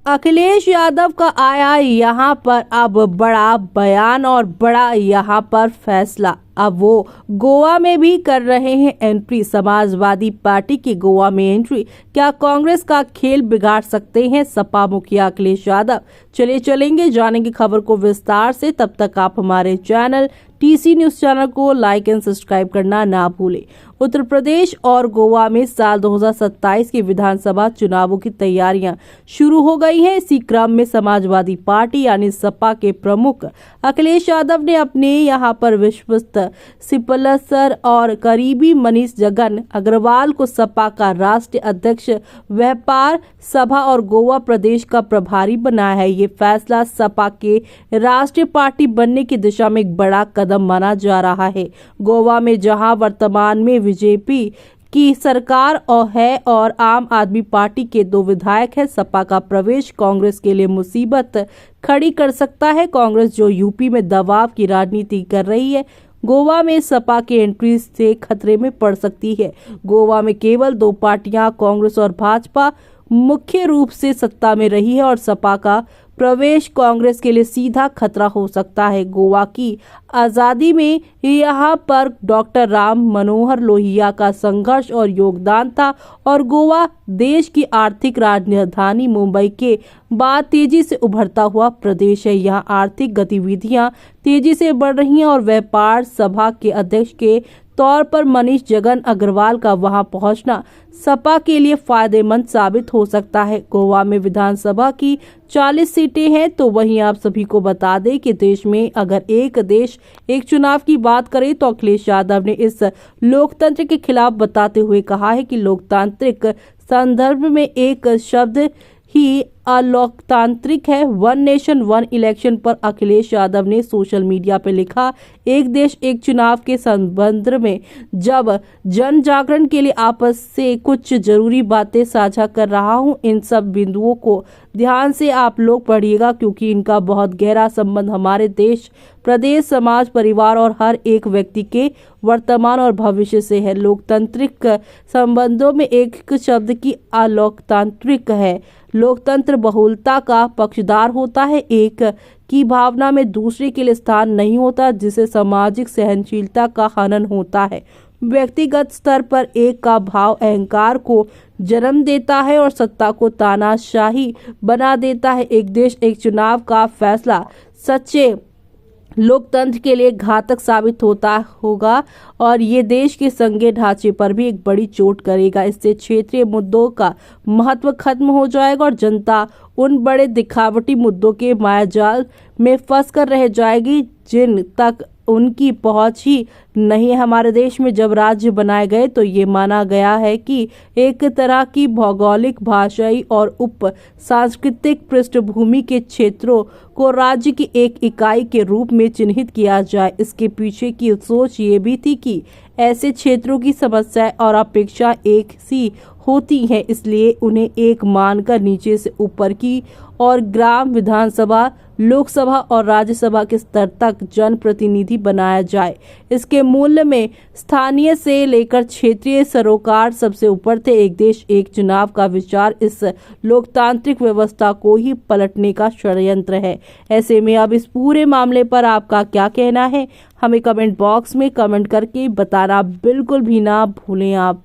अखिलेश यादव का आया यहाँ पर अब बड़ा बयान और बड़ा यहाँ पर फैसला। अब वो गोवा में भी कर रहे हैं एंट्री। समाजवादी पार्टी की गोवा में एंट्री। क्या कांग्रेस का खेल बिगाड़ सकते हैं सपा मुखिया अखिलेश यादव? चलेंगे जानेंगे खबर को विस्तार से। तब तक आप हमारे चैनल टीसी न्यूज चैनल को लाइक एंड सब्सक्राइब करना ना भूलें। उत्तर प्रदेश और गोवा में साल 2027 के विधानसभा चुनावों की तैयारियां शुरू हो गई हैं। इसी क्रम में समाजवादी पार्टी यानी सपा के प्रमुख अखिलेश यादव ने अपने यहां पर विश्वस्त सिपलसर और करीबी मनीष जगन अग्रवाल को सपा का राष्ट्रीय अध्यक्ष, व्यापार सभा और गोवा प्रदेश का प्रभारी बनाया है। ये फैसला सपा के राष्ट्रीय पार्टी बनने की दिशा में एक बड़ा कदम माना जा रहा है। गोवा में जहां वर्तमान में बीजेपी की सरकार और आम आदमी पार्टी के 2 विधायक हैं, सपा का प्रवेश कांग्रेस के लिए मुसीबत खड़ी कर सकता है। कांग्रेस जो यूपी में दबाव की राजनीति कर रही है, गोवा में सपा के एंट्री से खतरे में पड़ सकती है। गोवा में केवल 2 पार्टियां कांग्रेस और भाजपा मुख्य रूप से सत्ता में रही है और सपा का प्रवेश कांग्रेस के लिए सीधा खतरा हो सकता है। गोवा की आजादी में यहाँ पर डॉक्टर राम मनोहर लोहिया का संघर्ष और योगदान था और गोवा देश की आर्थिक राजधानी मुंबई के बाद तेजी से उभरता हुआ प्रदेश है। यहाँ आर्थिक गतिविधियां तेजी से बढ़ रही हैं और व्यापार सभा के अध्यक्ष के तौर पर मनीष जगन अग्रवाल का वहां पहुंचना सपा के लिए फायदेमंद साबित हो सकता है। गोवा में विधानसभा की 40 सीटें हैं। तो वहीं आप सभी को बता दें कि देश में अगर एक देश एक चुनाव की बात करें तो अखिलेश यादव ने इस लोकतंत्र के खिलाफ बताते हुए कहा है कि लोकतांत्रिक संदर्भ में एक शब्द ही अलोकतांत्रिक है। 1 नेशन 1 इलेक्शन पर अखिलेश यादव ने सोशल मीडिया पर लिखा, एक देश एक चुनाव के संबंध में जब जन जागरण के लिए आपस से कुछ जरूरी बातें साझा कर रहा हूं, इन सब बिंदुओं को ध्यान से आप लोग पढ़िएगा क्योंकि इनका बहुत गहरा संबंध हमारे देश, प्रदेश, समाज, परिवार और हर एक व्यक्ति के वर्तमान और भविष्य से है। लोकतांत्रिक संबंधों में एक शब्द की अलोकतांत्रिक है। लोकतंत्र बहुलता का पक्षधार होता है, एक की भावना में दूसरे के लिए स्थान नहीं होता, जिसे सामाजिक सहनशीलता का हनन होता है। व्यक्तिगत स्तर पर एक का भाव अहंकार को जन्म देता है और सत्ता को तानाशाही बना देता है। एक देश एक चुनाव का फैसला सच्चे लोकतंत्र के लिए घातक साबित होगा और ये देश के संघीय ढांचे पर भी एक बड़ी चोट करेगा। इससे क्षेत्रीय मुद्दों का महत्व खत्म हो जाएगा और जनता उन बड़े दिखावटी मुद्दों के मायाजाल में फंस कर रह जाएगी जिन तक उनकी पहुंच ही नहीं है। हमारे देश में जब राज्य बनाए गए तो ये माना गया है कि एक तरह की भौगोलिक, भाषाई और उप सांस्कृतिक पृष्ठभूमि के क्षेत्रों को राज्य की एक इकाई के रूप में चिन्हित किया जाए। इसके पीछे की सोच ये भी थी कि ऐसे क्षेत्रों की समस्याएं और अपेक्षा एक सी होती हैं, इसलिए उन्हें एक मानकर नीचे से ऊपर की और ग्राम, विधानसभा, लोकसभा और राज्यसभा के स्तर तक जनप्रतिनिधि बनाया जाए। इसके मूल्य में स्थानीय से लेकर क्षेत्रीय सरोकार सबसे ऊपर थे। एक देश एक चुनाव का विचार इस लोकतांत्रिक व्यवस्था को ही पलटने का षड्यंत्र है। ऐसे में अब इस पूरे मामले पर आपका क्या कहना है, हमें कमेंट बॉक्स में कमेंट करके बताना बिल्कुल भी ना भूलें आप।